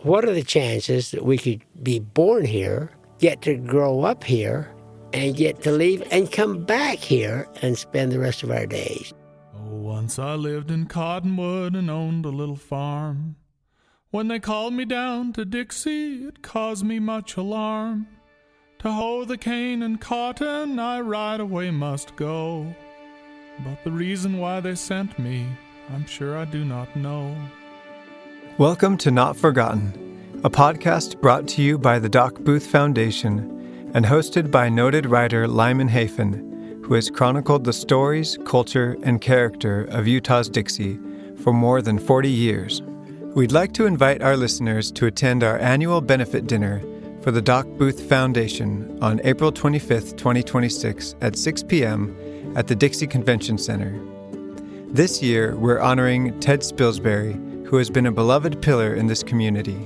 what are the chances that we could be born here, get to grow up here, and get to leave and come back here and spend the rest of our days? Oh, once I lived in Cottonwood and owned a little farm. When they called me down to Dixie, it caused me much alarm. To hoe the cane and cotton, I right away must go. But the reason why they sent me, I'm sure I do not know. Welcome to Not Forgotten, a podcast brought to you by the Doc Booth Foundation and hosted by noted writer Lyman, who has chronicled the stories, culture, and character of Utah's Dixie for more than 40 years. We'd like to invite our listeners to attend our annual benefit dinner for the Doc Booth Foundation on April 25th, 2026 at 6 p.m. at the Dixie Convention Center. This year, we're honoring Ted Spilsbury, who has been a beloved pillar in this community.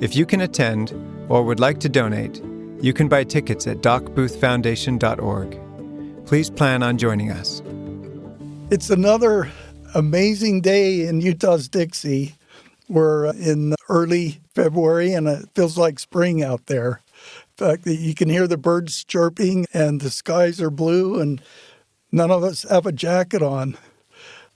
If you can attend or would like to donate, you can buy tickets at docboothfoundation.org. Please plan on joining us. It's another amazing day in Utah's Dixie. We're in early February, and it feels like spring out there. In fact, you can hear the birds chirping, and the skies are blue, and none of us have a jacket on.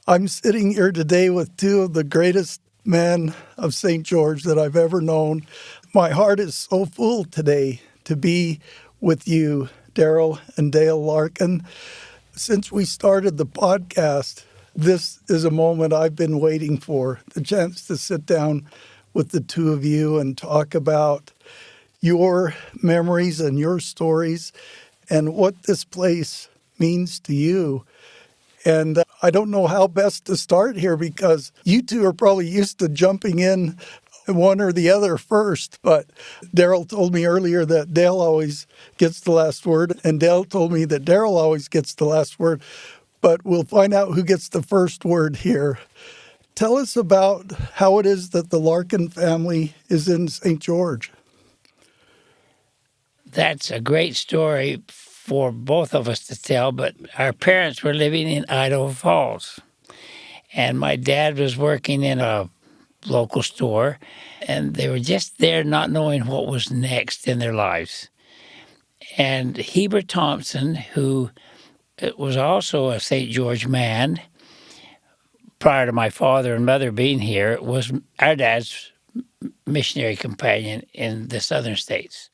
I'm sitting here today with two of the greatest men of St. George that I've ever known. My heart is so full today to be with you, Derrill and Dale Larkin. Since we started the podcast, this is a moment I've been waiting for, the chance to sit down with the two of you and talk about your memories and your stories and what this place means to you. And I don't know how best to start here because you two are probably used to jumping in one or the other first. But Derrill told me earlier that Dale always gets the last word, and Dale told me that Derrill always gets the last word. But we'll find out who gets the first word here. Tell us about how it is that the Larkin family is in St. George. That's a great story for both of us to tell, but our parents were living in Idaho Falls, and my dad was working in a local store, and they were just there not knowing what was next in their lives. And Heber Thompson, who was also a St. George man, prior to my father and mother being here, was our dad's missionary companion in the southern states.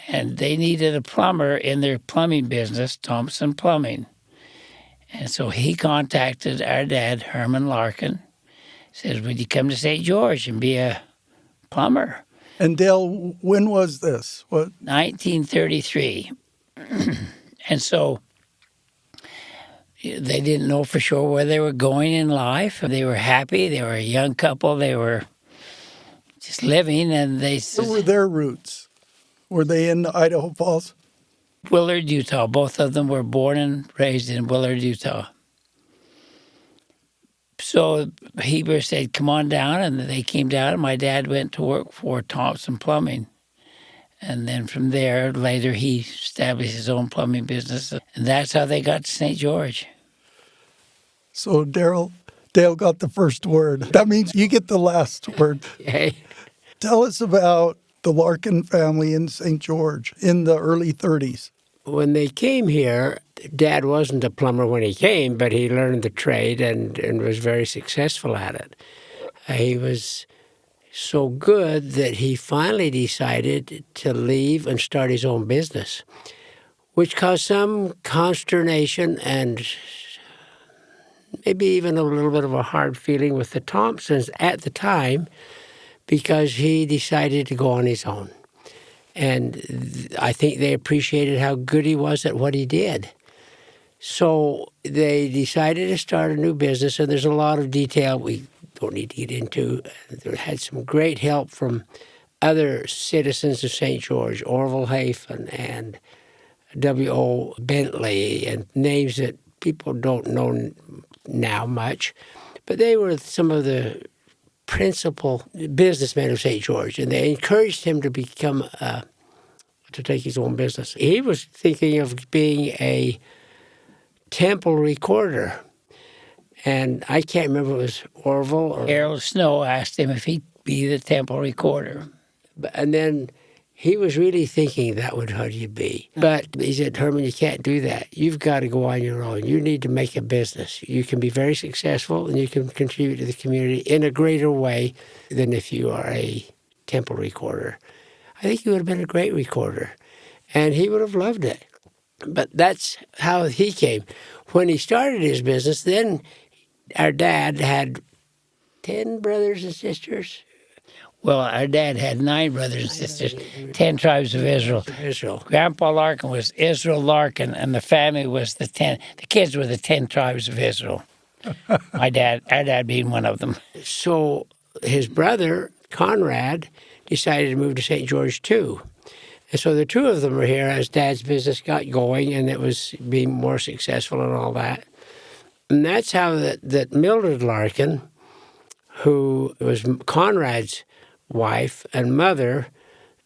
And they needed a plumber in their plumbing business, Thompson Plumbing. And so he contacted our dad, Herman Larkin, says, would you come to St. George and be a plumber? And Dale, when was this? What? 1933. And so they didn't know for sure where they were going in life. They were happy. They were a young couple. They were just living, and they said, Where were their roots? Were they in Idaho Falls? Willard, Utah. Both of them were born and raised in Willard, Utah. So Heber said, come on down, and they came down, and my dad went to work for Thompson Plumbing. And then from there, later, he established his own plumbing business, and that's how they got to St. George. So Dale got the first word. That means you get the last word. Hey. Tell us about the Larkin family in St. George in the early 30s. When they came here, Dad wasn't a plumber when he came, but he learned the trade and was very successful at it. He was so good that he finally decided to leave and start his own business, which caused some consternation and maybe even a little bit of a hard feeling with the Thompsons at the time, because he decided to go on his own. And I think they appreciated how good he was at what he did. So they decided to start a new business, and there's a lot of detail we don't need to get into. They had some great help from other citizens of St. George, Orville Hafen and W.O. Bentley, and names that people don't know now much. But they were some of the principal businessmen of St. George, and they encouraged him to to take his own business. He was thinking of being a temple recorder, and I can't remember if it was Orville or Harold Snow asked him if he'd be the temple recorder. And then he was really thinking that would how you be. But he said, Herman, you can't do that. You've got to go on your own. You need to make a business. You can be very successful and you can contribute to the community in a greater way than if you are a temple recorder. I think he would have been a great recorder, and he would have loved it. But that's how he came. When he started his business, then our dad had 10 brothers and sisters. Well, our dad had 9 brothers and sisters, 10 tribes of Israel. Grandpa Larkin was Israel Larkin, and the family was the kids were the 10 tribes of Israel. Our dad being one of them. So his brother, Conrad, decided to move to St. George too. And so the two of them were here as Dad's business got going and it was being more successful and all that. And that's how that Mildred Larkin, who was Conrad's wife and mother,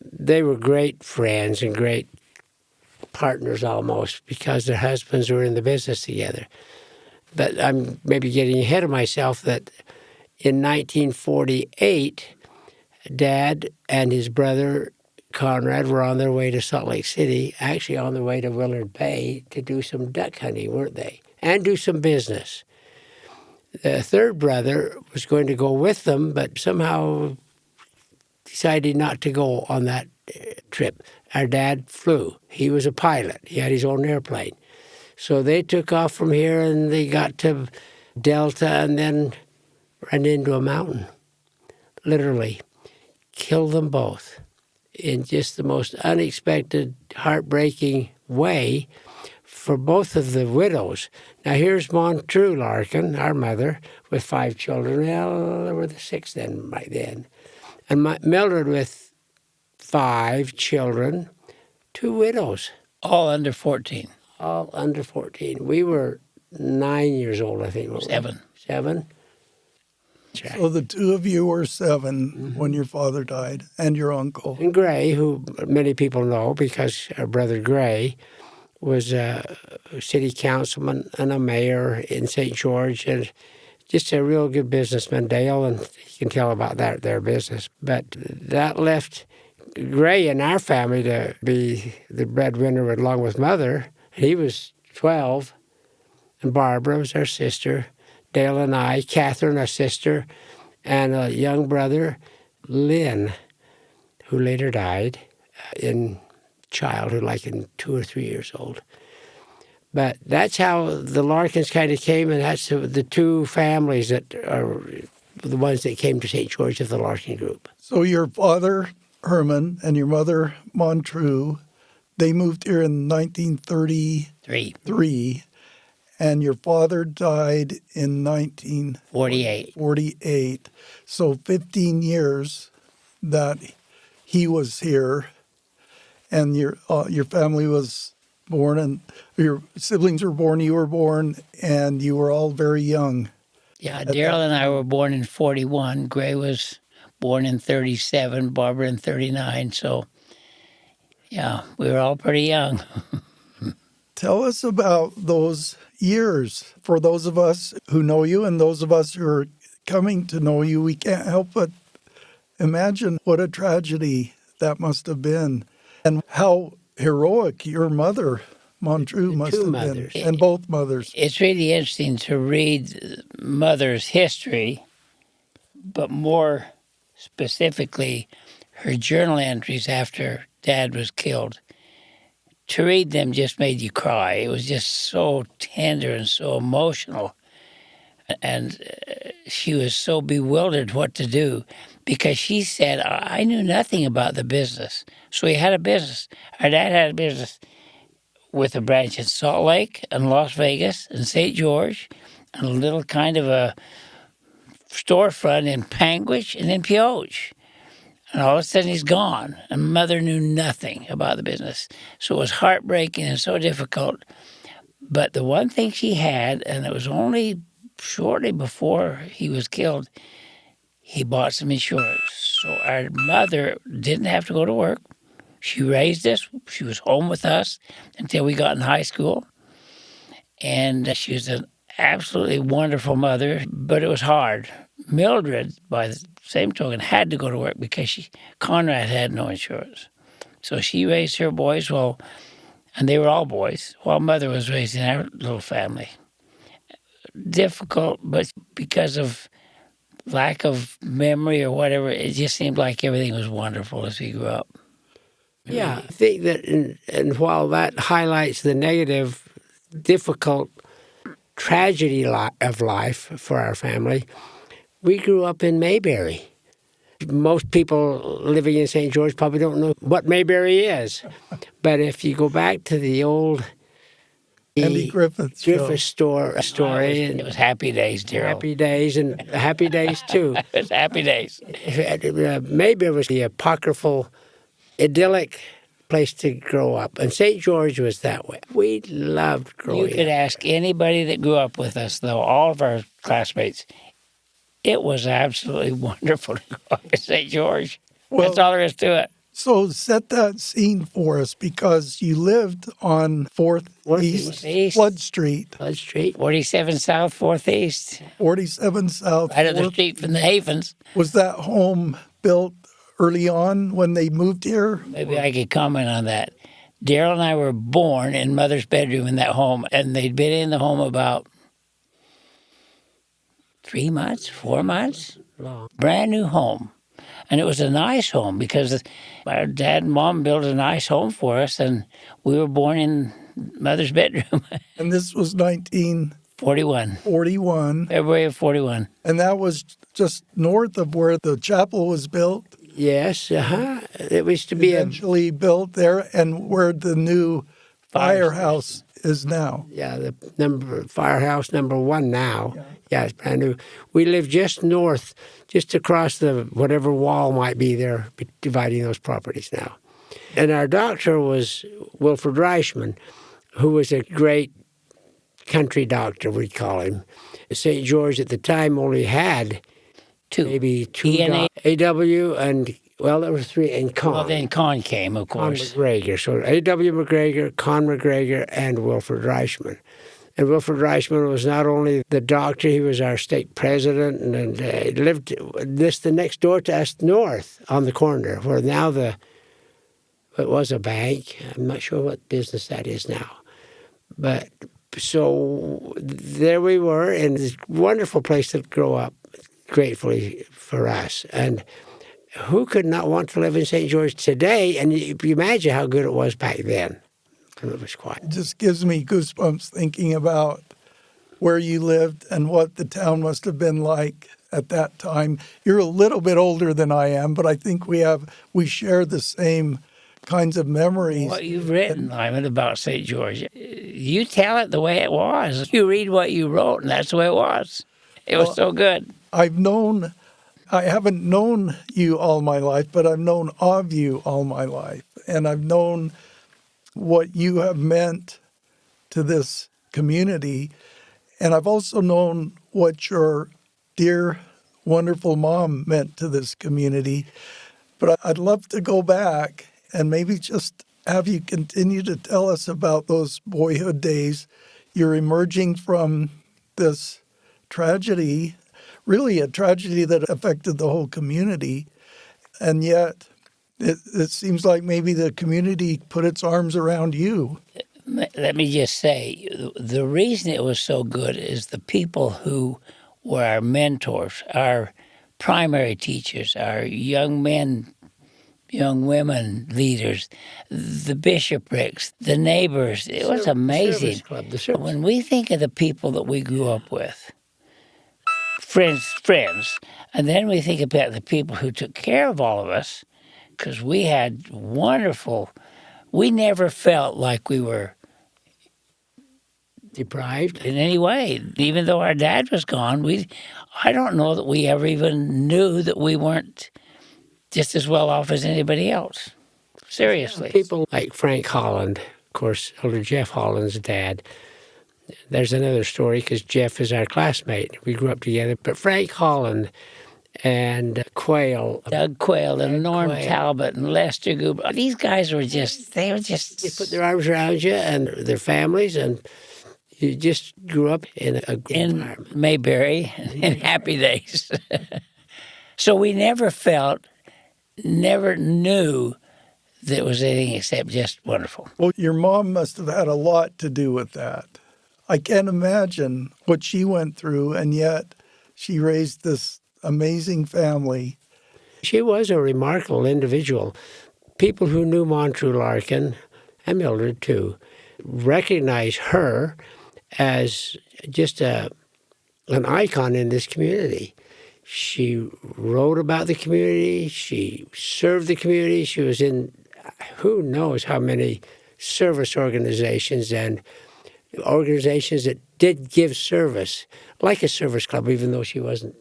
they were great friends and great partners almost because their husbands were in the business together. But I'm maybe getting ahead of myself that in 1948, Dad and his brother Conrad were on their way to Salt Lake City, actually on their way to Willard Bay to do some duck hunting, weren't they? And do some business. The third brother was going to go with them, but somehow decided not to go on that trip. Our dad flew. He was a pilot. He had his own airplane. So they took off from here and they got to Delta and then ran into a mountain. Literally killed them both in just the most unexpected, heartbreaking way for both of the widows. Now here's Montreux Larkin, our mother, with 5 children. Well, there were the 6 then, right then. And Mildred with 5 children, 2 widows. All under 14. All under 14. We were 9 years old, I think. 7. 7? So the two of you were 7 when your father died, and your uncle. And Gray, who many people know because our brother Gray was a city councilman and a mayor in St. George, and just a real good businessman, Dale, and you can tell about their business. But that left Gray in our family to be the breadwinner along with Mother. He was 12, and Barbara was our sister, Dale and I, Catherine, our sister, and a young brother, Lynn, who later died in childhood, like in 2 or 3 years old. But that's how the Larkins kind of came, and that's the 2 families that are the ones that came to St. George of the Larkin group. So your father, Herman, and your mother, Montreux, they moved here in 1933. And your father died in 1948. So 15 years that he was here, and your family was born, and your siblings were born, you were born, and you were all very young. Yeah, Darrell and I were born in 41. Gray was born in 37, Barbara in 39. So, yeah, we were all pretty young. Tell us about those years. For those of us who know you and those of us who are coming to know you, we can't help but imagine what a tragedy that must have been and how heroic your mother, Montreux, must have been, and both mothers. It's really interesting to read Mother's history, but more specifically, her journal entries after Dad was killed. To read them just made you cry. It was just so tender and so emotional. And she was so bewildered what to do because she said, I knew nothing about the business. So he had a business. Our dad had a business with a branch in Salt Lake and Las Vegas and St. George and a little kind of a storefront in Panguitch and in Pioche. And all of a sudden he's gone. And Mother knew nothing about the business. So it was heartbreaking and so difficult. But the one thing she had, and it was only shortly before he was killed, he bought some insurance. So our mother didn't have to go to work. She raised us. She was home with us until we got in high school. And she was an absolutely wonderful mother, but it was hard. Mildred, by the same token, had to go to work because Conrad had no insurance. So she raised her boys, and they were all boys, while Mother was raising our little family. Difficult, but because of lack of memory or whatever, it just seemed like everything was wonderful as we grew up. Yeah, I think that, and while that highlights the negative, difficult tragedy of life for our family, we grew up in Mayberry. Most people living in St. George probably don't know what Mayberry is. But if you go back to the old Andy Griffith story, and It was happy days, Darryl. happy days and happy days too. It was happy days. Mayberry was the apocryphal, idyllic place to grow up, and St. George was that way. We loved growing up. You could ask anybody that grew up with us, though, all of our classmates. It was absolutely wonderful to grow up in St. George. Well, That's all there is to it. So set that scene for us, because you lived on 4th East Flood Street, Flood Street. 47 South, 4th East. 47 South. Right up the 4th. street from the Havens. Was that home built early on when they moved here? Maybe I could comment on that. Darryl and I were born in Mother's bedroom in that home, and they'd been in the home about 3 months, 4 months. Long. Brand new home. And it was a nice home because our dad and mom built a nice home for us, and we were born in Mother's bedroom. And this was 1941. 41. February of 41. And that was just north of where the chapel was built. Yes, It was to be eventually built there, and where the new firehouse is now. the firehouse number 1 now. Yeah, it's brand new. We live just north, just across the whatever wall might be there, dividing those properties now. And our doctor was Wilfred Reichman, who was a great country doctor, we'd call him. St. George at the time only had maybe 2 AW and, well, there were 3, and Con. Well, then Con came, of Con course. McGregor. So A.W. McGregor, Con McGregor, and Wilfred Reichman. And Wilfred Reichman was not only the doctor, he was our state president, and he lived the next door to us north on the corner, where now it was a bank. I'm not sure what business that is now. But so there we were in this wonderful place to grow up, gratefully for us. And who could not want to live in St. George today? And you imagine how good it was back then. It was quiet. It just gives me goosebumps thinking about where you lived and what the town must have been like at that time. You're a little bit older than I am, but I think we share the same kinds of memories. What you've written, Lyman, about St. George, you tell it the way it was. You read what you wrote, and that's the way it was. It was so good. I haven't known you all my life, but I've known of you all my life. And I've known what you have meant to this community. And I've also known what your dear, wonderful mom meant to this community. But I'd love to go back and maybe just have you continue to tell us about those boyhood days. You're emerging from this tragedy, really a tragedy that affected the whole community. And yet it seems like maybe the community put its arms around you. Let me just say, the reason it was so good is the people who were our mentors, our primary teachers, our young men, young women leaders, the bishoprics, the neighbors. It was amazing. When we think of the people that we grew up with, friends, and then we think about the people who took care of all of us, because we had we never felt like we were deprived in any way. Even though our dad was gone, I don't know that we ever even knew that we weren't just as well off as anybody else. Seriously. People like Frank Holland, of course, Elder Jeff Holland's dad. There's another story because Jeff is our classmate. We grew up together. But Frank Holland and Doug Quayle and Norm Talbot and Lester Goober. These guys were they put their arms around you and their families, and You just grew up in a good in environment. Mayberry in happy days. So we never knew that it was anything except just wonderful. Well, your mom must have had a lot to do with that. I can't imagine what she went through, and yet she raised this amazing family. She was a remarkable individual. People who knew Montreux Larkin, and Mildred too, recognize her as just an icon in this community. She wrote about the community. She served the community. She was in who knows how many service organizations and organizations that did give service, like a service club, even though she wasn't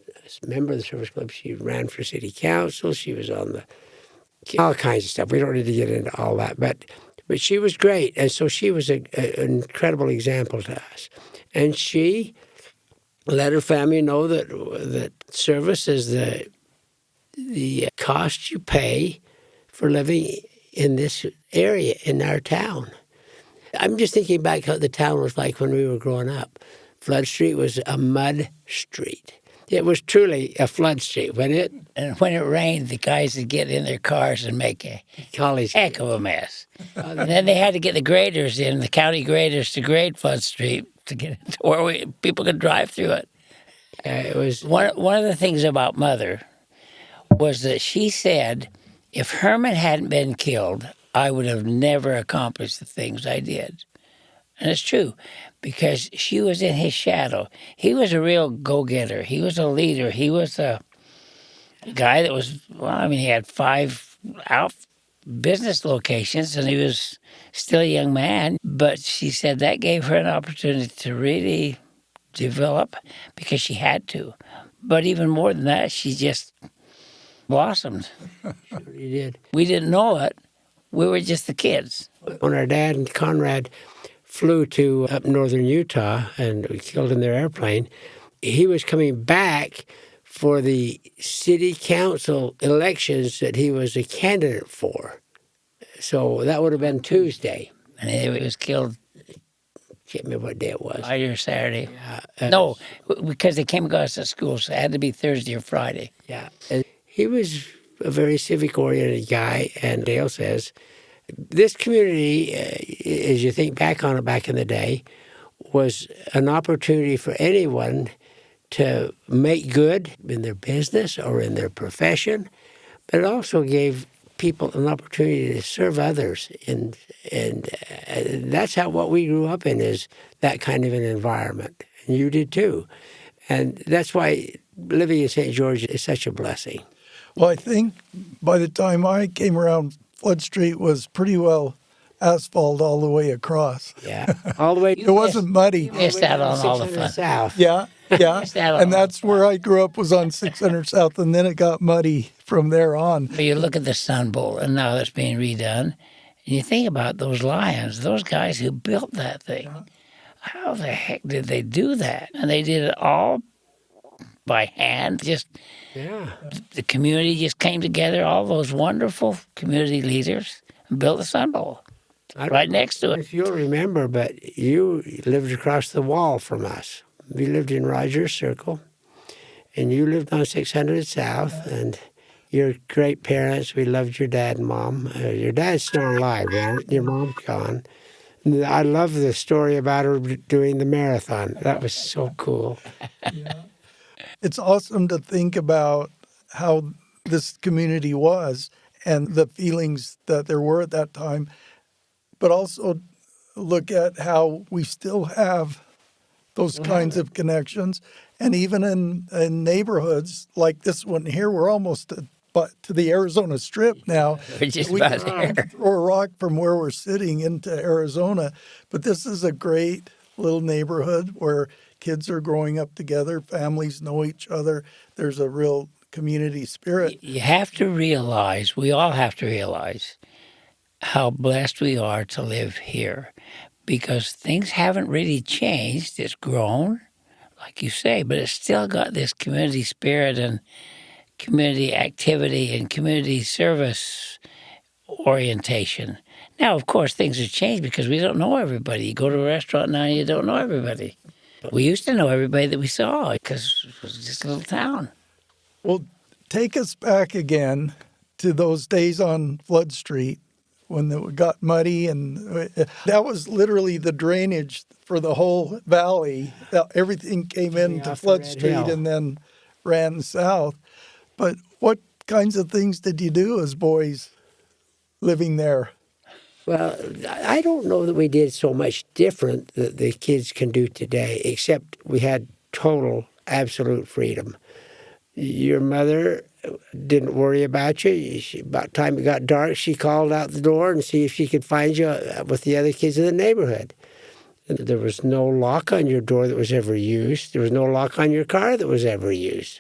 a member of the service club. She ran for city council. She was on all kinds of stuff. We don't need to get into all that, but she was great, and so she was an incredible example to us. And she let her family know that service is the cost you pay for living in this area, in our town. I'm just thinking back how the town was like when we were growing up. Flood Street was a mud street. It was truly a flood street. And when it rained, the guys would get in their cars and make a heck of a mess. And then they had to get the graders in, the county graders, to grade Flood Street to get it to where people could drive through it. It was one of the things about Mother was that she said, if Herman hadn't been killed, I would have never accomplished the things I did. And it's true, because she was in his shadow. He was a real go-getter. He was a leader. He was a guy that was, he had 5 business locations, and he was still a young man. But she said that gave her an opportunity to really develop, because she had to. But even more than that, she just blossomed. She did. We didn't know it. We were just the kids. When our dad and Conrad flew to up northern Utah and we killed in their airplane, he was coming back for the city council elections that he was a candidate for. So that would have been Tuesday. And he was killed Can't remember what day it was. Friday or Saturday. No, because they came and got us at school, so it had to be Thursday or Friday. Yeah. And he was a very civic-oriented guy, and Dale says, this community, as you think back on it back in the day, was an opportunity for anyone to make good in their business or in their profession, but it also gave people an opportunity to serve others. And that's how what we grew up in, is that kind of an environment. And you did too. And that's why living in St. George is such a blessing. Well, I think by the time I came around, Flood Street was pretty well asphalt all the way across. Yeah, all the way. It wasn't muddy. Missed out on all the fun. South. Yeah. Missed out on And that's where I grew up, was on 600 South, and then it got muddy from there on. But you look at the Sun Bowl, and now that's being redone, and you think about those Lions, those guys who built that thing. How the heck did they do that? And they did it all by hand. Yeah. The community just came together, all those wonderful community leaders, and built the Sun Bowl right next to it. If you'll remember, but you lived across the wall from us. We lived in Rogers Circle, and you lived on 600 South, and your great parents, we loved your dad and mom. Your dad's still alive, right? Your mom's gone. And I love the story about her doing the marathon. That was so cool. It's awesome to think about how this community was and the feelings that there were at that time, but also look at how we still have those kinds of connections. And even in neighborhoods like this one here, we're almost to the Arizona Strip now. We're just We about can there. throw a rock from where we're sitting into Arizona. But this is a great little neighborhood where kids are growing up together, families know each other. There's a real community spirit. You have to realize, we all have to realize, how blessed we are to live here, because things haven't really changed. It's grown, like you say, but it's still got this community spirit and community activity and community service orientation Now, of course, things have changed because we don't know everybody. You go to a restaurant now, you don't know everybody. We used to know everybody that we saw because it was just a little town. Well, take us back again to those days on Flood Street when it got muddy, and that was literally the drainage for the whole valley. Everything came into off the Flood Red Street Hill. and then ran south. But what kinds of things did you do as boys living there? Well, I don't know that we did so much different that the kids can do today, except we had total, absolute freedom. Your mother didn't worry about you. About the time it got dark, she called out the door and see if she could find you with the other kids in the neighborhood. And there was no lock on your door that was ever used. There was no lock on your car that was ever used.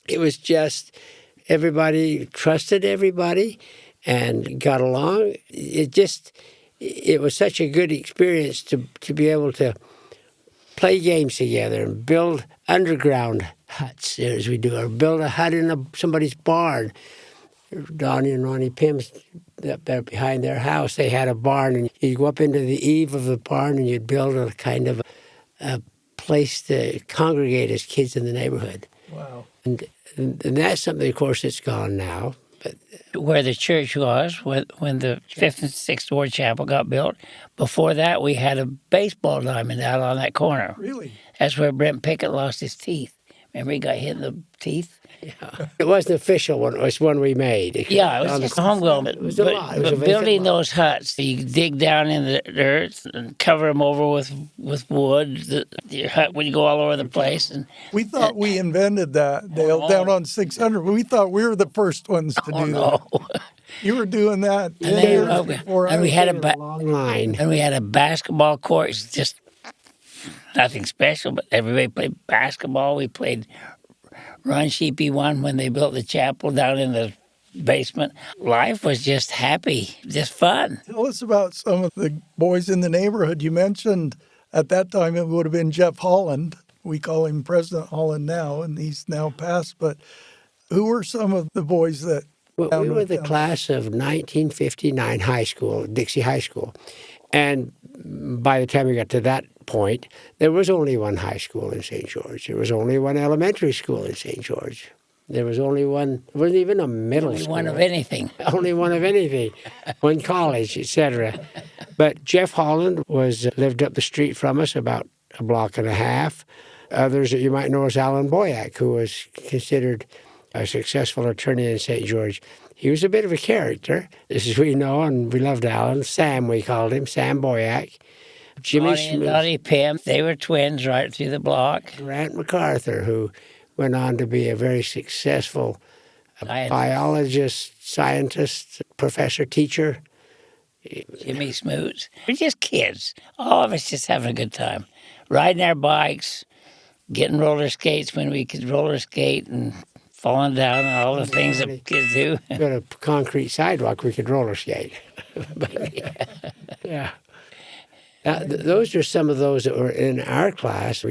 It was just everybody trusted everybody and got along. It was such a good experience to be able to play games together and build underground huts as we do, or build a hut in somebody's barn. Donnie and Ronnie Pym's up there behind their house, they had a barn, and you'd go up into the eave of the barn and you'd build a kind of a place to congregate as kids in the neighborhood. Wow. And that's something, of course, that's gone now. But Where the church was, when the 5th and 6th Ward Chapel got built, before that we had a baseball diamond out on that corner. Really? That's where Brent Pickett lost his teeth. Remember he got hit in the teeth? it wasn't an official one, it was one we made. Yeah, it was On just the- a homegrown. It was a lot. It was a But vacant building lot. those huts, you dig down in the earth and cover them over with wood. Your hut would go all over the place. And We thought we invented that, Dale, no. down on 600. We thought we were the first ones to oh do no! that. You were doing that And years then, before and I we was had A long line. and we had a basketball court. It's just nothing special, but everybody played basketball. We played Run Sheepy One when they built the chapel down in the basement. Life was just happy, just fun. Tell us about some of the boys in the neighborhood. You mentioned at that time it would have been Jeff Holland. We call him President Holland now, and he's now passed. But who were some of the boys that... Well, we were the class of 1959 high school, Dixie High School. And by the time we got to that point, there was only one high school in St. George. There was only one elementary school in St. George. There was only one, there wasn't even a middle Only school. one of anything. Only one of anything, one college, etc. But Jeff Holland lived up the street from us, about a block and a half. Others that you might know is Alan Boyack, who was considered a successful attorney in St. George. He was a bit of a character, as we know, and we loved Alan. Sam, we called him, Sam Boyack. Jimmy Donnie and Smith, Dottie Pym, they were twins right through the block. Grant MacArthur, who went on to be a very successful Scientist. biologist, scientist, professor, teacher. Jimmy Smoots. We're just kids. All of us just having a good time. Riding our bikes, getting roller skates when we could roller skate, and falling down and all the things that kids do. Got a concrete sidewalk, we could roller skate. But, yeah. Those are some of those that were in our class.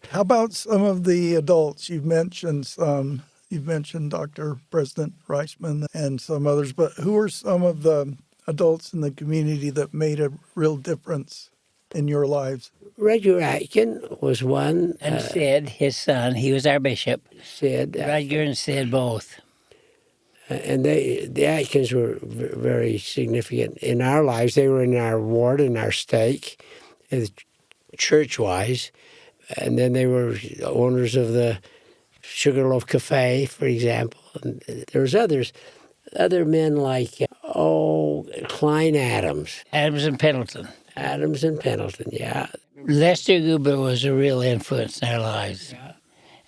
How about some of the adults? You've mentioned some. You've mentioned Dr. President Reisman and some others, but who are some of the adults in the community that made a real difference in your lives? Rudyard Atkin was one. And Sid, his son, he was our bishop. Sid. Roger and Sid both. And the Atkins were very significant in our lives. They were in our ward, in our stake, church-wise. And then they were owners of the Sugarloaf Cafe, for example. And there was other men like, Klein Adams. Adams and Pendleton. Adams and Pendleton, yeah. Lester Gruber was a real influence in our lives. Yeah.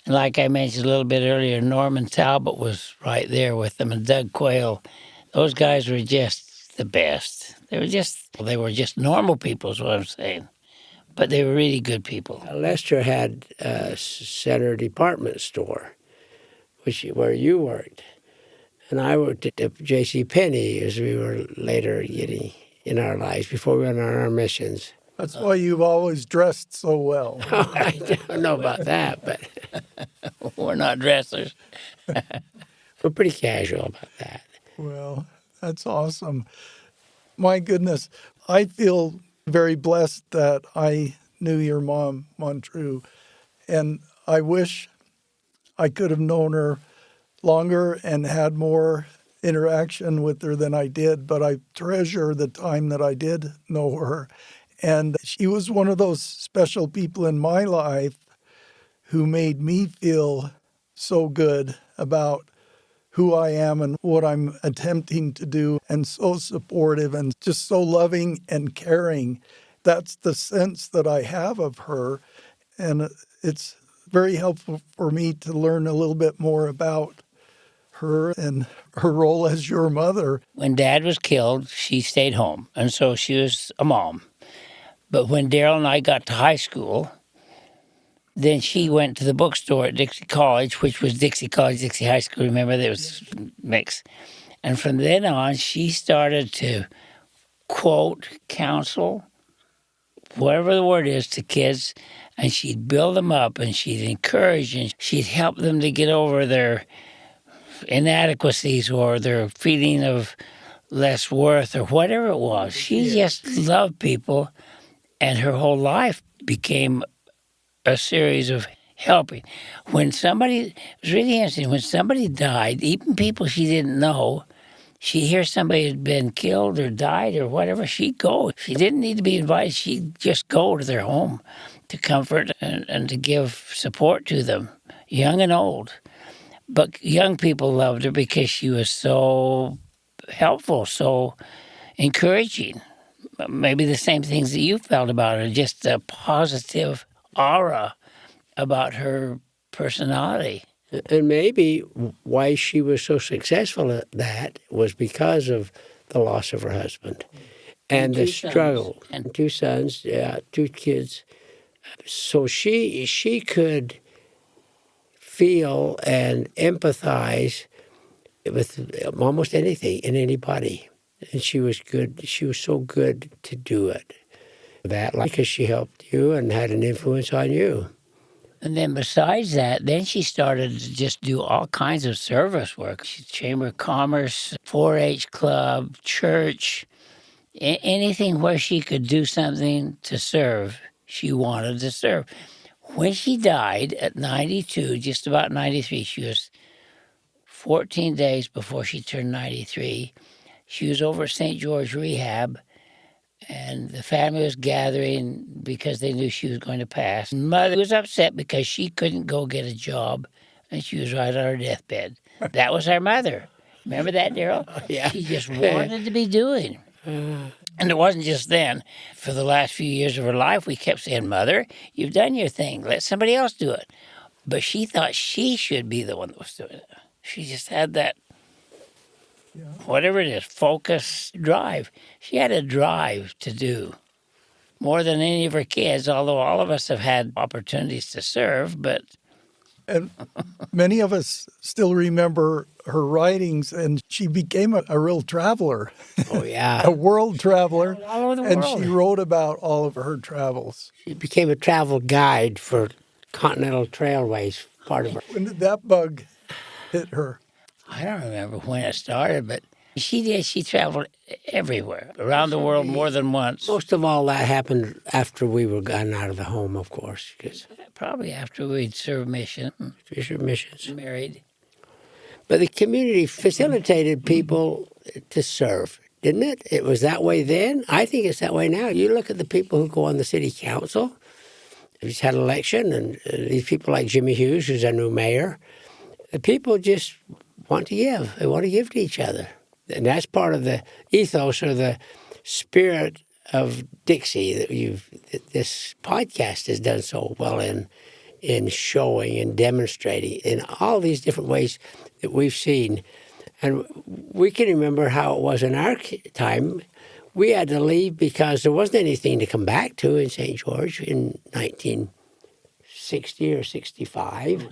And like I mentioned a little bit earlier, Norman Talbot was right there with them, and Doug Quayle. Those guys were just the best. They were just normal people is what I'm saying. But they were really good people. Lester had a center department store, where you worked. And I worked at J.C. Penney as we were later getting in our lives, before we went on our missions. That's why you've always dressed so well. I don't know about that, but We're not dressers. we're pretty casual about that. Well, that's awesome. My goodness, I feel very blessed that I knew your mom, Montreux, and I wish I could have known her longer and had more interaction with her than I did, but I treasure the time that I did know her. And she was one of those special people in my life who made me feel so good about who I am and what I'm attempting to do, and so supportive and just so loving and caring. That's the sense that I have of her. And it's very helpful for me to learn a little bit more about her and her role as your mother. When Dad was killed, she stayed home, and so she was a mom. But when Darryl and I got to high school, then she went to the bookstore at Dixie College, which was Dixie College, Dixie High School. Remember, there was mix. And from then on, she started to quote, counsel, whatever the word is, to kids, and she'd build them up, and she'd encourage, and she'd help them to get over their inadequacies or their feeling of less worth or whatever it was. She just loved people, and her whole life became a series of helping. When somebody, it was really interesting, when somebody died, even people she didn't know, she'd hear somebody had been killed or died or whatever, she'd go. She didn't need to be invited. She'd just go to their home to comfort and to give support to them, young and old. But young people loved her because she was so helpful, so encouraging. Maybe the same things that you felt about her, just a positive aura about her personality. And maybe why she was so successful at that was because of the loss of her husband and the struggle. And 2 sons, 2 kids. So she could feel and empathize with almost anything and anybody. And she was good. She was so good to do it. That because she helped you and had an influence on you. And then besides that, then she started to just do all kinds of service work. Chamber of Commerce, 4-H club, church, anything where she could do something to serve, she wanted to serve. When she died at 92, just about 93, she was 14 days before she turned 93. She was over at St. George Rehab, and the family was gathering because they knew she was going to pass. Mother was upset because she couldn't go get a job, and she was right on her deathbed. That was our mother. Remember that, Darryl? Yeah. She just wanted to be doing. And it wasn't just then. For the last few years of her life, we kept saying, Mother, you've done your thing. Let somebody else do it. But she thought she should be the one that was doing it. She just had that, whatever it is, focus, drive. She had a drive to do more than any of her kids, although all of us have had opportunities to serve, but... And many of us still remember her writings, and she became a real traveler. Oh, yeah. A world traveler. All over the and world. she wrote about all of her travels. She became a travel guide for Continental Trailways, part of her. When did that bug hit her? I don't remember when it started, but she did. She traveled everywhere, around the world more than once. Most of all that happened after we were gone out of the home, of course, because Probably after we'd served mission, Fisher missions. married. But the community facilitated people to serve, didn't it? It was that way then. I think it's that way now. You look at the people who go on the city council. We just had an election, and these people like Jimmy Hughes, who's our new mayor, the people just want to give. They want to give to each other. And that's part of the ethos or the spirit of Dixie that this podcast has done so well in showing and demonstrating in all these different ways that we've seen. And we can remember how it was in our time. We had to leave because there wasn't anything to come back to in St. George in 1960 or 65.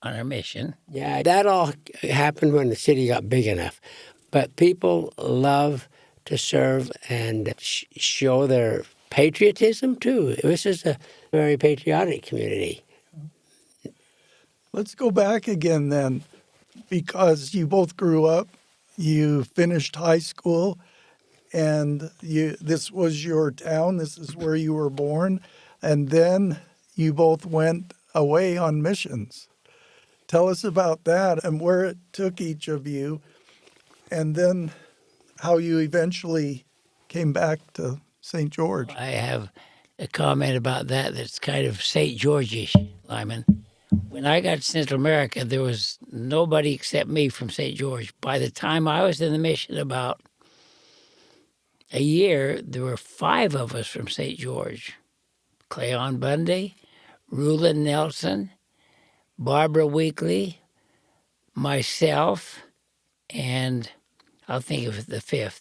On our mission. Yeah, that all happened when the city got big enough. But people love to serve and show their patriotism, too. This is a very patriotic community. Let's go back again then, because you both grew up, you finished high school, and this was your town. This is where you were born. And then you both went away on missions. Tell us about that and where it took each of you, and then how you eventually came back to St. George. I have a comment about that that's kind of St. George-ish, Lyman. When I got to Central America, there was nobody except me from St. George. By the time I was in the mission about a year, there were 5 of us from St. George. Cleon Bundy, Rulon Nelson, Barbara Weekly, myself, and I'll think of the 5th.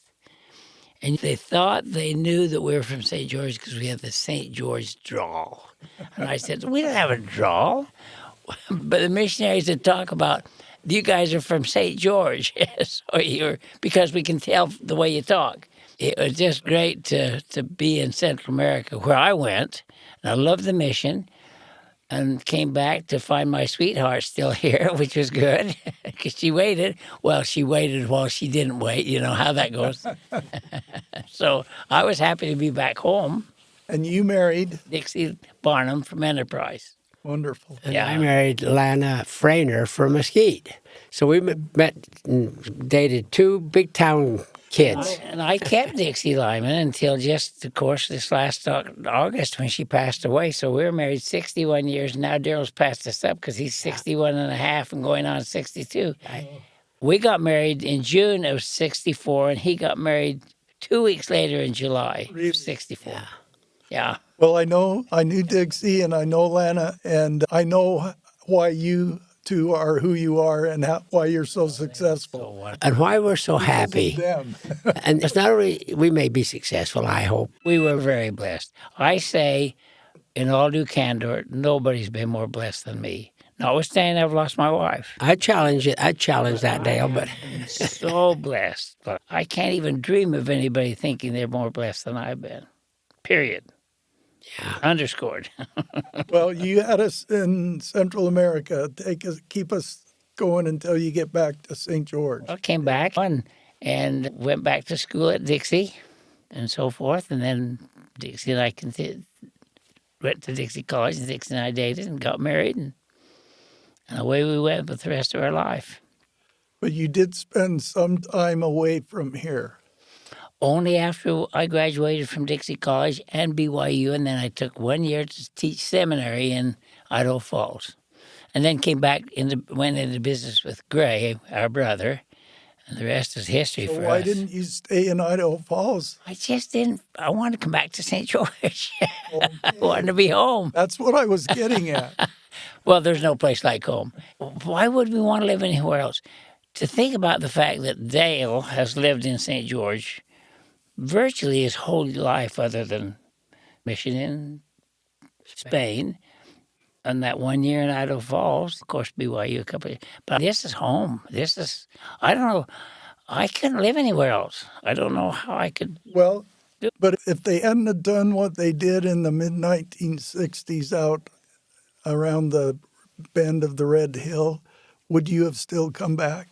And they thought they knew that we were from St. George because we had the St. George drawl. And I said, we don't have a drawl. But the missionaries would talk about, you guys are from St. George. So because we can tell the way you talk. It was just great to be in Central America, where I went. And I loved the mission. And came back to find my sweetheart still here, which was good, because she waited. Well, she waited while she didn't wait. You know how that goes. So I was happy to be back home. And you married? Dixie Barnum from Enterprise. Wonderful. And I married Lana Frainer from Mesquite. So we met and dated 2 big town kids. And I kept Dixie Lyman until just, of course, this last August when she passed away. So we were married 61 years. Now Daryl's passed us up because he's 61 and a half and going on 62. We got married in June of 64, and he got married 2 weeks later in July of 64. Yeah. Well, I knew Dixie and I know Lana, and I know why you two are who you are and why you're so successful. And why we're so happy. And it's not only we may be successful, I hope. We were very blessed. I say, in all due candor, nobody's been more blessed than me. Notwithstanding, I've lost my wife. I challenge it. I challenge that, Dale, but So blessed. But I can't even dream of anybody thinking they're more blessed than I've been. Period. Yeah. Underscored. Well, you had us in Central America. Keep us going until you get back to St. George. I came back and went back to school at Dixie and so forth. And then Dixie and I went to Dixie College, and Dixie and I dated and got married. And away we went with the rest of our life. But you did spend some time away from here. Only after I graduated from Dixie College and BYU, and then I took 1 year to teach seminary in Idaho Falls. And then came back, went into business with Gray, our brother, and the rest is history for us. Why didn't you stay in Idaho Falls? I just didn't. I wanted to come back to St. George. Okay. I wanted to be home. That's what I was getting at. Well, there's no place like home. Why would we want to live anywhere else? To think about the fact that Dale has lived in St. George virtually his whole life, other than mission in Spain, and that 1 year in Idaho Falls, of course, BYU a couple of years. But this is home. I don't know, I couldn't live anywhere else. I don't know how I could. Well, but if they hadn't have done what they did in the mid-1960s out around the bend of the Red Hill, would you have still come back?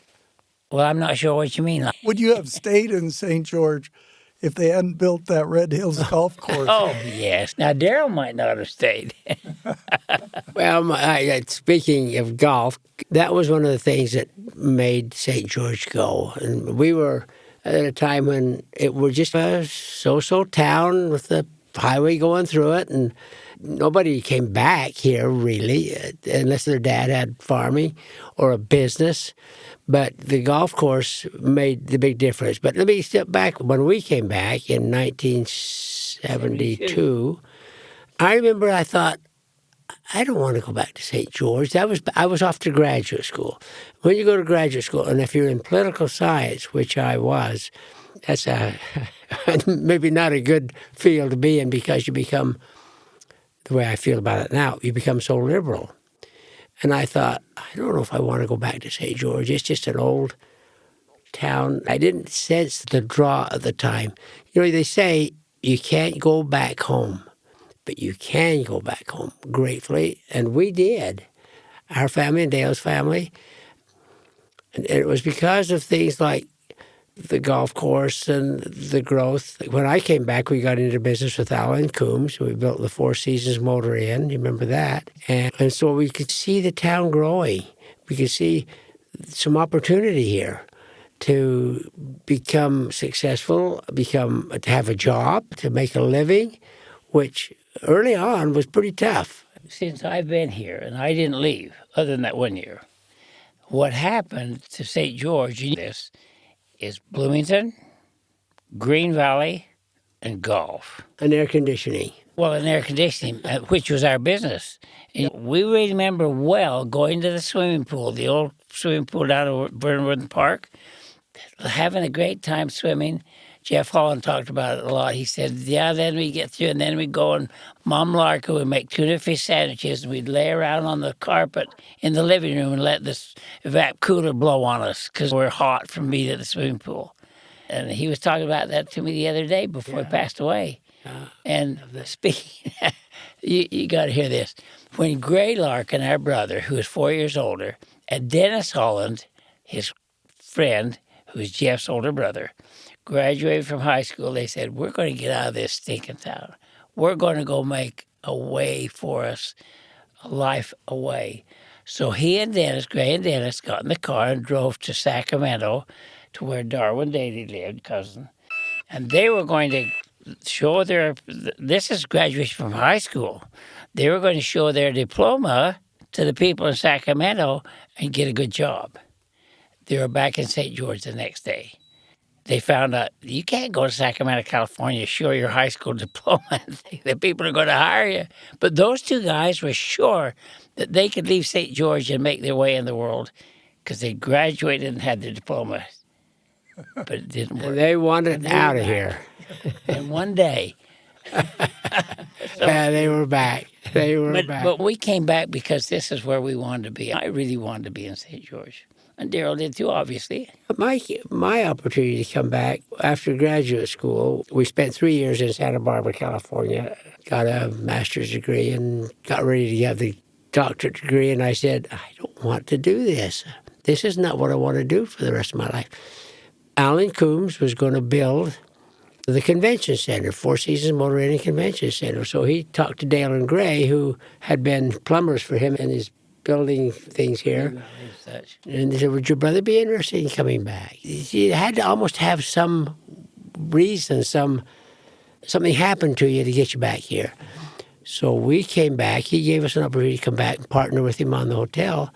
Well, I'm not sure what you mean. Would you have stayed in St. George if they hadn't built that Red Hills golf course? Oh, yes. Now, Darryl might not have stayed. Well, speaking of golf, that was one of the things that made St. George go. And we were at a time when it was just a so-so town with the highway going through it, and nobody came back here, really, unless their dad had farming or a business. But the golf course made the big difference. But let me step back. When we came back in 1972, I remember I thought, I don't want to go back to St. George. I was off to graduate school. When you go to graduate school, and if you're in political science, which I was, that's maybe not a good field to be in, because you become, the way I feel about it now, you become so liberal. And I thought, I don't know if I want to go back to St. George. It's just an old town. I didn't sense the draw at the time. You know, they say you can't go back home, but you can go back home gratefully. And we did. Our family and Dale's family. And it was because of things like the golf course and the growth. When I came back, we got into business with Alan Coombs. We built the Four Seasons Motor Inn. You remember that? And so we could see the town growing. We could see some opportunity here to become successful, to have a job, to make a living, which early on was pretty tough. Since I've been here, and I didn't leave, other than that 1 year, what happened to St. George this is Bloomington, Green Valley, and golf. And air conditioning. Well, and air conditioning, which was our business. And we remember well going to the swimming pool, the old swimming pool down at Burnwood Park, having a great time swimming. Jeff Holland talked about it a lot. He said, yeah, then we get through, and then we go and Mom Larkin would make tuna fish sandwiches, and we'd lay around on the carpet in the living room and let this evap cooler blow on us because we're hot from being at the swimming pool. And he was talking about that to me the other day before he passed away. And speaking, you got to hear this. When Gray Larkin, our brother, who was 4 years older, and Dennis Holland, his friend, who was Jeff's older brother, graduated from high school, they said, we're going to get out of this stinking town. We're going to go make a way for us, a life away. So he and Dennis, Gray and Dennis, got in the car and drove to Sacramento to where Darwin Daly lived, cousin. And they were going to show this is graduation from high school. They were going to show their diploma to the people in Sacramento and get a good job. They were back in St. George the next day. They found out you can't go to Sacramento, California, show your high school diploma and think that people are going to hire you. But those two guys were sure that they could leave St. George and make their way in the world because they graduated and had their diploma. But it didn't work. And they wanted out of here. And one day. They were back. They were back. But we came back because this is where we wanted to be. I really wanted to be in St. George. And Darryl did too, obviously. My opportunity to come back after graduate school, we spent 3 years in Santa Barbara, California, got a master's degree and got ready to get the doctorate degree. And I said, I don't want to do this. This is not what I want to do for the rest of my life. Alan Coombs was going to build the convention center, Four Seasons Motor Inn and Convention Center. So he talked to Dale and Gray, who had been plumbers for him and his building things here. And they said, would your brother be interested in coming back? You had to almost have some reason, something happened to you to get you back here. So we came back. He gave us an opportunity to come back and partner with him on the hotel.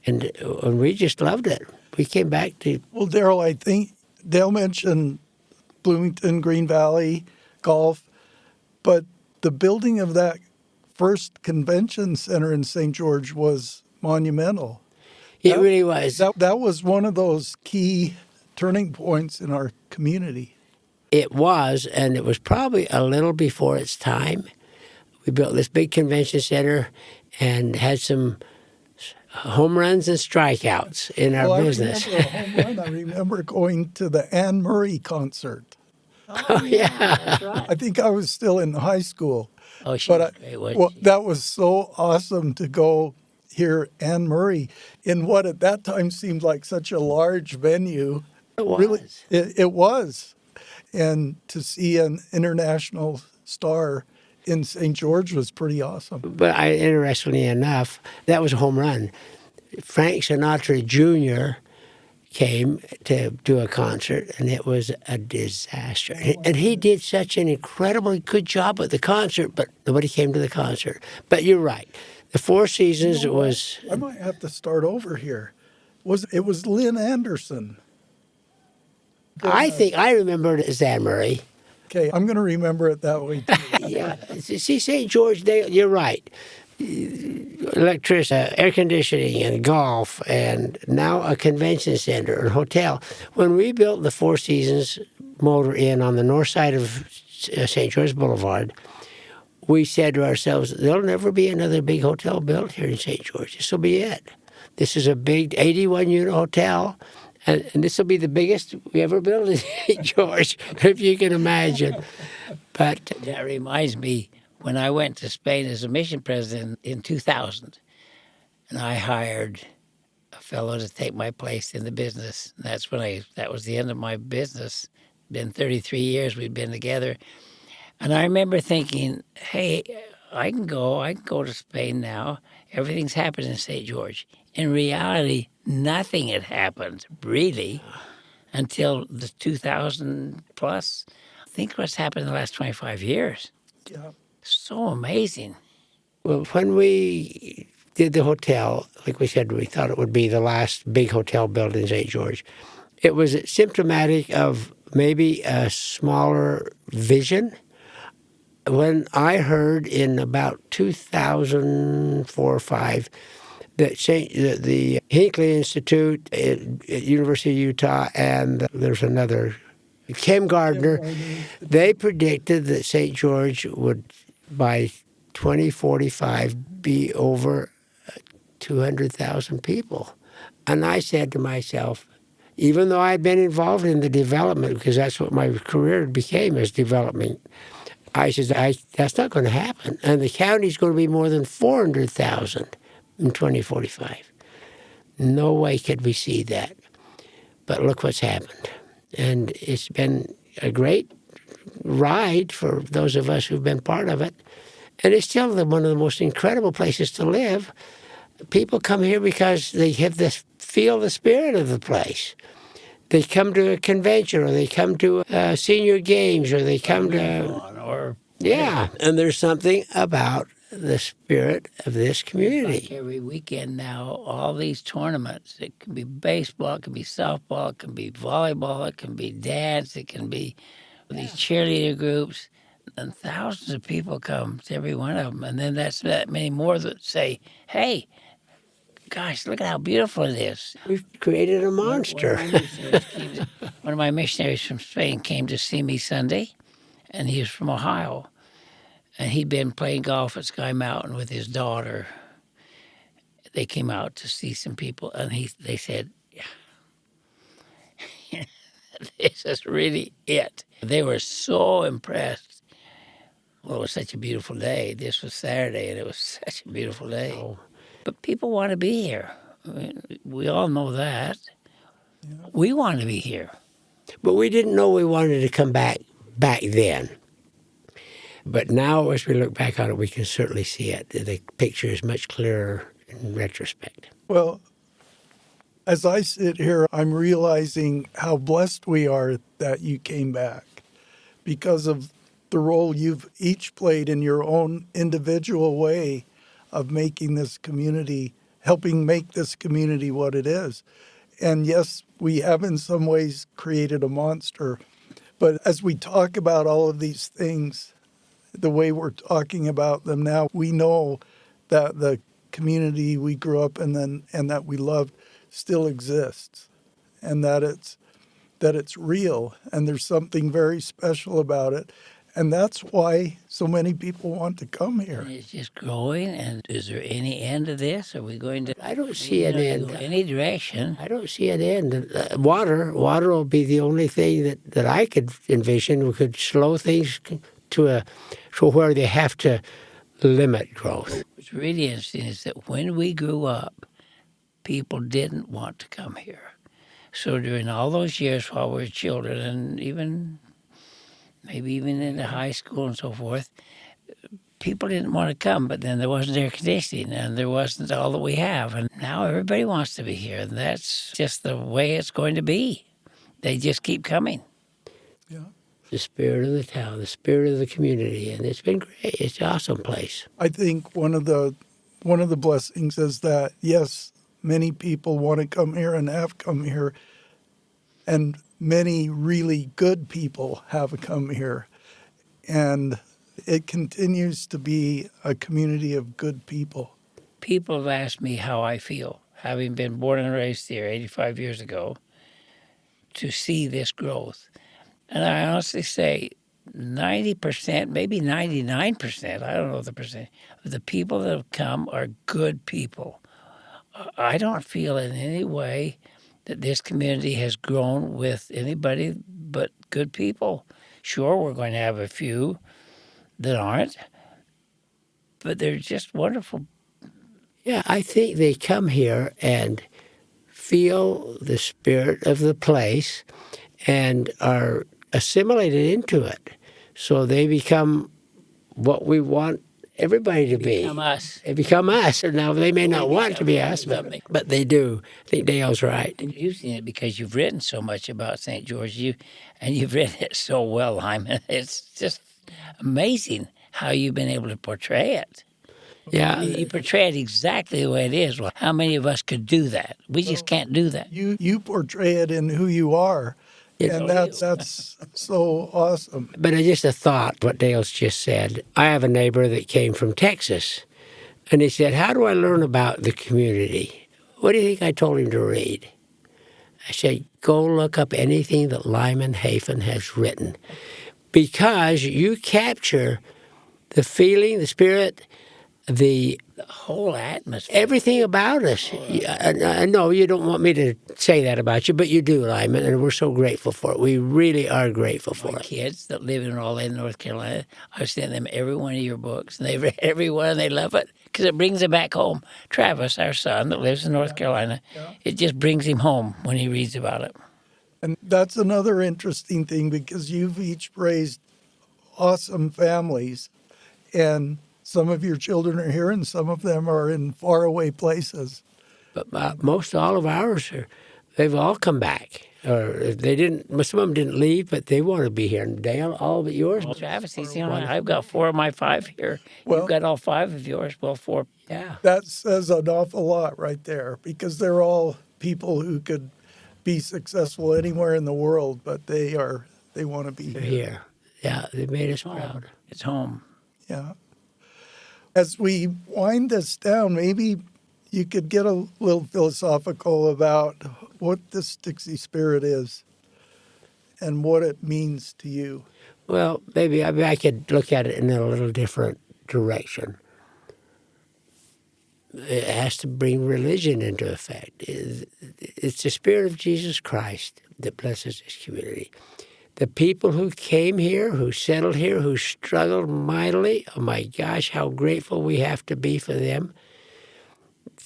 And we just loved it. We came back to... Well, Darryl, I think Dale mentioned Bloomington, Green Valley, golf, but the building of that first convention center in St. George was monumental. It really was. That was one of those key turning points in our community. It was, and it was probably a little before its time. We built this big convention center and had some home runs and strikeouts in our business. I remember going to the Anne Murray concert. Oh, yeah. That's right. I think I was still in high school. Oh, she was great, wasn't she? That was so awesome to go hear Anne Murray in what at that time seemed like such a large venue. It was. Really, it was. And to see an international star in St. George was pretty awesome. But interestingly enough, that was a home run. Frank Sinatra Jr. came to do a concert, and it was a disaster. And he did such an incredibly good job at the concert, but nobody came to the concert. But you're right. The Four Seasons was... I might have to start over here. It was Lynn Anderson. I think I remember it as Anne Murray. Okay, I'm going to remember it that way, too. Yeah. See, St. George, you're right. Electricity, air conditioning, and golf, and now a convention center and hotel. When we built the Four Seasons Motor Inn on the north side of St. George Boulevard, we said to ourselves, there'll never be another big hotel built here in St. George. This will be it. This is a big 81-unit hotel, and this will be the biggest we ever built in St. George, if you can imagine. But that reminds me, when I went to Spain as a mission president in 2000, and I hired a fellow to take my place in the business. And that was the end of my business. Been 33 years we'd been together. And I remember thinking, hey, I can go to Spain now. Everything's happened in St. George. In reality, nothing had happened, really, until the 2000 plus. Think what's happened in the last 25 years. Yeah. So amazing. Well, when we did the hotel, like we said, we thought it would be the last big hotel built in St. George. It was symptomatic of maybe a smaller vision. When I heard in about 2004 or 5 that the Hinckley Institute at University of Utah and there's another, Kim Gardner, they predicted that St. George would, by 2045, be over 200,000 people. And I said to myself, even though I'd been involved in the development, because that's what my career became, is development, I said, that's not going to happen. And the county's going to be more than 400,000 in 2045. No way could we see that. But look what's happened. And it's been a great ride for those of us who've been part of it. And it's still one of the most incredible places to live. People come here because they feel the spirit of the place. They come to a convention, or they come to senior games, or they come to... Yeah, and there's something about the spirit of this community. Like every weekend now, all these tournaments. It can be baseball, it can be softball, it can be volleyball, it can be dance, it can be these cheerleader groups. And thousands of people come to every one of them. And then that's that many more that say, hey, gosh, look at how beautiful it is. We've created a monster. One of my missionaries from Spain came to see me Sunday, and he was from Ohio. And he'd been playing golf at Sky Mountain with his daughter. They came out to see some people, and they said, yeah, this is really it. They were so impressed. Well, it was such a beautiful day. This was Saturday, and it was such a beautiful day. Oh. But people want to be here. I mean, we all know that. Yeah. We want to be here. But we didn't know we wanted to come back then. But now, as we look back on it, we can certainly see it. The picture is much clearer in retrospect. Well, as I sit here, I'm realizing how blessed we are that you came back because of the role you've each played in your own individual way of making this community, helping make this community what it is. And yes, we have in some ways created a monster. But as we talk about all of these things, the way we're talking about them now, we know that the community we grew up in and that we loved still exists, and that it's real, and there's something very special about it. And that's why so many people want to come here. And it's just growing. And is there any end to this? Are we going to? I don't see an end. Go any direction? I don't see an end. Water will be the only thing that I could envision. We could slow things to where they have to limit growth. What's really interesting is that when we grew up, people didn't want to come here. So during all those years while we were children, and maybe even into high school and so forth, people didn't want to come, but then there wasn't air conditioning and there wasn't all that we have. And now everybody wants to be here, and that's just the way it's going to be. They just keep coming. Yeah. The spirit of the town, the spirit of the community, and it's been great. It's an awesome place. I think one of the blessings is that, yes, many people want to come here and have come here, and many really good people have come here. And it continues to be a community of good people. People have asked me how I feel, having been born and raised here 85 years ago, to see this growth. And I honestly say 90%, maybe 99%, I don't know the percent, of the people that have come are good people. I don't feel in any way that this community has grown with anybody but good people. Sure, we're going to have a few that aren't, but they're just wonderful. Yeah, I think they come here and feel the spirit of the place and are assimilated into it. So they become what we want everybody to be. Become us. They become us. Now, they may not want to be us, but they do. I think Dale's right. You've seen it because you've written so much about St. George, and you've written it so well, Lyman. It's just amazing how you've been able to portray it. Yeah. You portray it exactly the way it is. Well, how many of us could do that? We just can't do that. You portray it in who you are, and that's so awesome. But just a thought, what Dale's just said. I have a neighbor that came from Texas, and he said, how do I learn about the community? What do you think I told him to read? I said, go look up anything that Lyman Hafen has written, because you capture the feeling, the spirit, the whole atmosphere. Everything about us. I know you don't want me to say that about you, but you do, Lyman, and we're so grateful for it. We really are grateful for it. Kids that live in Raleigh, North Carolina, I've sent them every one of your books, and they've read every one, and they love it because it brings them back home. Travis, our son that lives in North Carolina, it just brings him home when he reads about it. And that's another interesting thing, because you've each raised awesome families, and some of your children are here and some of them are in faraway places. But most all of ours they've all come back. Or they didn't. Some of them didn't leave, but they want to be here. And Dale, all of yours. Well, Travis, he's the only. I've got 4 of my 5 here. Well, you've got all 5 of yours. Well, 4. Yeah. That says an awful lot right there, because they're all people who could be successful anywhere in the world, but they want to be here. Yeah, they made us proud. It's home. Yeah. As we wind this down, maybe you could get a little philosophical about what this Dixie Spirit is and what it means to you. Well, maybe I could look at it in a little different direction. It has to bring religion into effect. It's the Spirit of Jesus Christ that blesses this community. The people who came here, who settled here, who struggled mightily, oh my gosh, how grateful we have to be for them.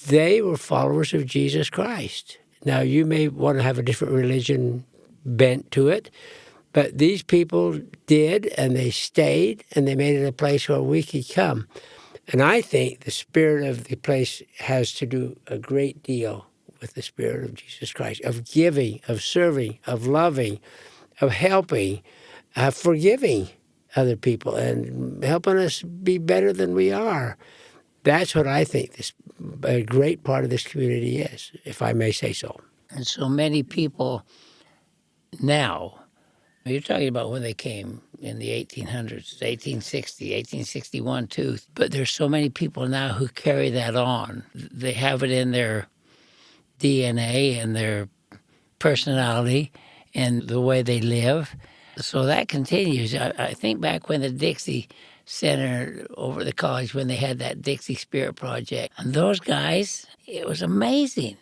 They were followers of Jesus Christ. Now, you may want to have a different religion bent to it, but these people did, and they stayed, and they made it a place where we could come. And I think the spirit of the place has to do a great deal with the Spirit of Jesus Christ, of giving, of serving, of loving, of helping, forgiving other people, and helping us be better than we are. That's what I think a great part of this community is, if I may say so. And so many people now, you're talking about when they came in the 1800s, 1860, 1861 too, but there's so many people now who carry that on. They have it in their DNA and their personality and the way they live. So that continues. I think back when the Dixie Center over at the college, when they had that Dixie Spirit project, and those guys, it was amazing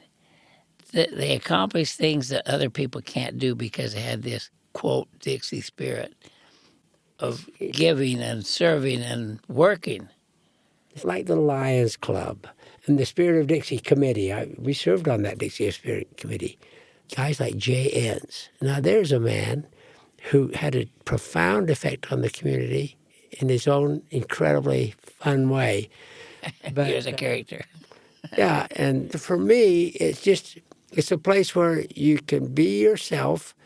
that they accomplished things that other people can't do because they had this, quote, Dixie Spirit of giving and serving and working. It's like the Lions Club and the Spirit of Dixie Committee. We served on that Dixie Spirit Committee. Guys like Jay Enns. Now, there's a man who had a profound effect on the community in his own incredibly fun way. But he was a character. Yeah, and for me, it's a place where you can be yourself,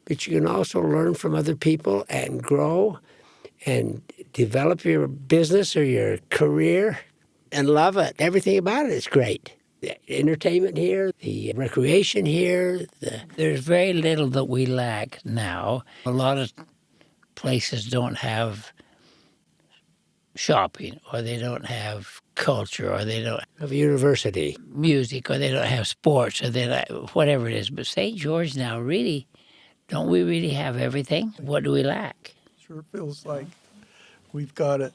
but you can also learn from other people and grow and develop your business or your career and love it. Everything about it is great. The entertainment here, the recreation here. There's very little that we lack now. A lot of places don't have shopping, or they don't have culture, or they don't have university, music, or they don't have sports, or they don't, whatever it is. But St. George now, really, don't we really have everything? What do we lack? Sure feels like we've got it.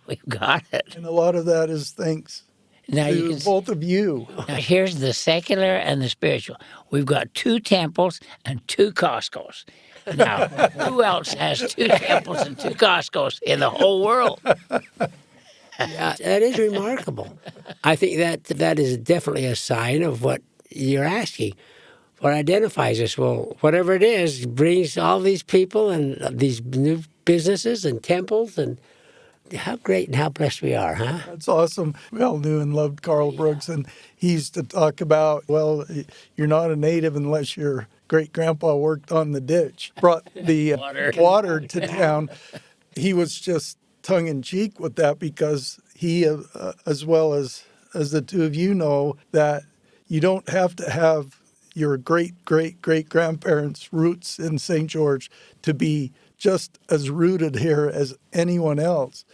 We've got it. And a lot of that is thanks now to both of you. Now here's the secular and the spiritual. We've got 2 temples and 2 Costcos. Now, who else has 2 temples and 2 Costcos in the whole world? Yeah, that is remarkable. I think that is definitely a sign of what you're asking. What identifies us? Well, whatever it is, brings all these people and these new businesses and temples, and how great and how blessed we are, huh? That's awesome. We all knew and loved Carl Brooks, and he used to talk about, well, you're not a native unless your great-grandpa worked on the ditch, brought the water to town. He was just tongue-in-cheek with that because he, as well as the two of you know, that you don't have to have your great-great-great-grandparents' roots in St. George to be just as rooted here as anyone else.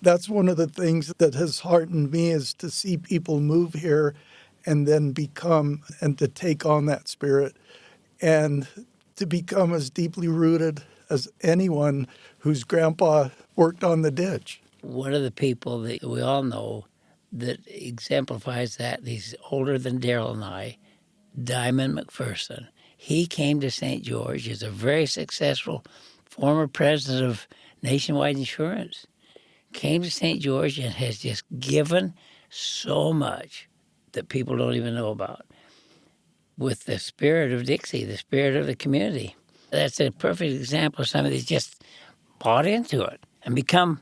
That's one of the things that has heartened me, is to see people move here and then become, and to take on that spirit and to become as deeply rooted as anyone whose grandpa worked on the ditch. One of the people that we all know that exemplifies that, he's older than Darrell and I, Diamond McPherson. He came to St. George. He's a very successful former president of Nationwide Insurance. Came to St. George and has just given so much that people don't even know about, with the spirit of Dixie, the spirit of the community. That's a perfect example of somebody that's just bought into it and become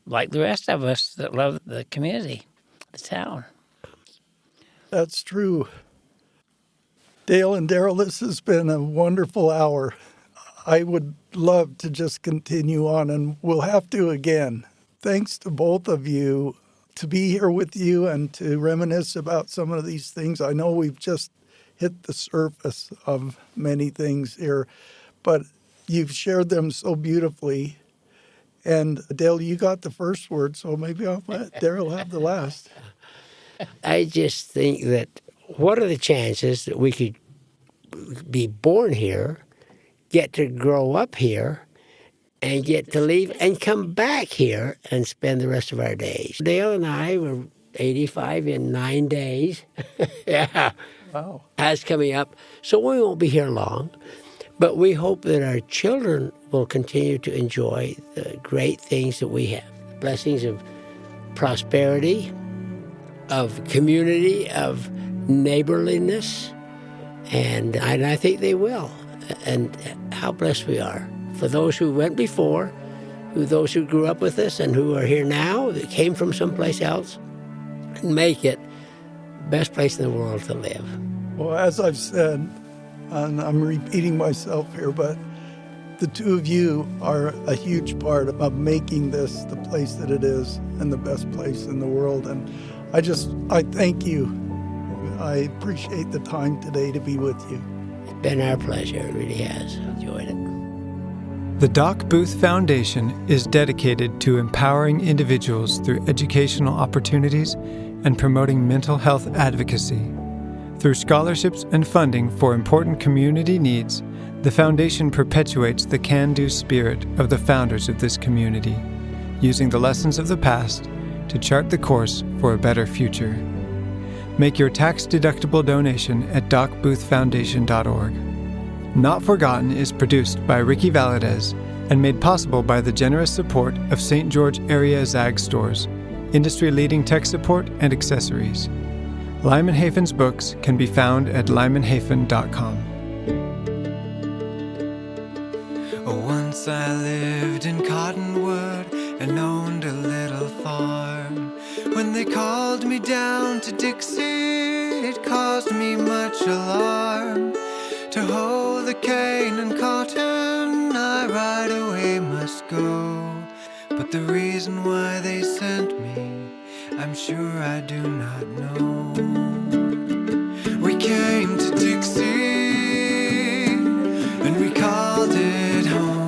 like the rest of us that love the community, the town. That's true. Dale and Derrill, this has been a wonderful hour. I would love to just continue on, and we'll have to again. Thanks to both of you to be here with you and to reminisce about some of these things. I know we've just hit the surface of many things here, but you've shared them so beautifully. And Dale, you got the first word, so maybe I'll let Darrell have the last. I just think that what are the chances that we could be born here, get to grow up here, and get to leave and come back here and spend the rest of our days? Dale and I were 85 in 9 days. Yeah. Wow. That's coming up. So we won't be here long. But we hope that our children will continue to enjoy the great things that we have. Blessings of prosperity, of community, of neighborliness, and I think they will. And how blessed we are. For those who went before, those who grew up with us and who are here now, that came from someplace else, and make it the best place in the world to live. Well, as I've said, and I'm repeating myself here, but the two of you are a huge part of making this the place that it is and the best place in the world. And I thank you. I appreciate the time today to be with you. It's been our pleasure. It really has. Enjoyed it. The Doc Booth Foundation is dedicated to empowering individuals through educational opportunities and promoting mental health advocacy. Through scholarships and funding for important community needs, the foundation perpetuates the can-do spirit of the founders of this community, using the lessons of the past to chart the course for a better future. Make your tax-deductible donation at docboothfoundation.org. Not Forgotten is produced by Ricky Valadez and made possible by the generous support of St. George Area Zag Stores, industry-leading tech support and accessories. Lyman Hafen's books can be found at lymanhafen.com. Once I lived in Cottonwood and owned a little farm. When they called me down to Dixie, it caused me much alarm. To hoe the cane and cotton, I right away must go. But the reason why they sent me, I'm sure I do not know. We came to Dixie and we called it home.